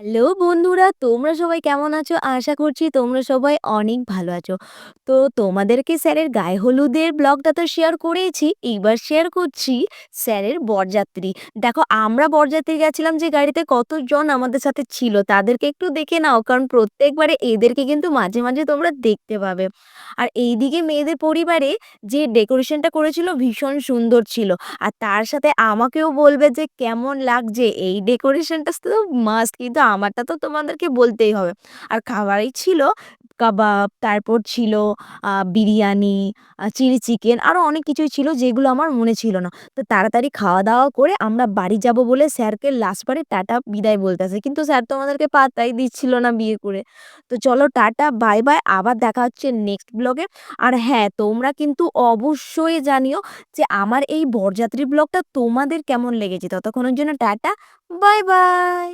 Hello বন্ধুরা, তোমরা সবাই কেমন আছো? আশা করছি তোমরা সবাই অনেক ভালো আছো। তো তোমাদেরকে স্যারের গায়ে হলুদের ব্লগটা তো শেয়ার করেইছি। এইবার শেয়ার করছি স্যারের বরযাত্রী। দেখো আমরা বরযাত্রী গেছিলাম যে গাড়িতে কতজন আমাদের সাথে ছিল তাদেরকে একটু দেখে নাও। কারণ প্রত্যেকবারে এদেরকে কিন্তু মাঝে, মাঝে তোমরা দেখতে পাবে। আর এইদিকে মেয়েদের পরিবারে যে ডেকোরেশনটা করেছিল ভীষণ সুন্দর ছিল। আর তার সাথে আমাকেও বলবে যে কেমন লাগছে এই ডেকোরেশনটা তো মাস্ট কিন্তু আমারটা তো তোমাদেরকে বলতেই হবে। আর খাবারই ছিল কাবাব, তারপর ছিল বিরিয়ানি, চিলি চিকেন আরো অনেক কিছুই ছিল যেগুলো আমার মনে ছিল না। তো তাড়াতাড়ি খাওয়া-দাওয়া করে আমরা বাড়ি যাবো বলে স্যারকে লাস্ট বারে টাটা বিদায় বলতেছে। কিন্তু স্যার তো আমাদেরকে পাত্তাই দিচ্ছিল না বিয়ে করে। তো চলো টাটা বাই, বাই আবার দেখা হচ্ছে নেক্সট ব্লগে। আর হ্যাঁ, তোমরা কিন্তু অবশ্যই জানিও যে আমার এই বরযাত্রী ব্লগটা তোমাদের কেমন লেগেছে। ততক্ষণের জন্য টাটা, বাই, বাই।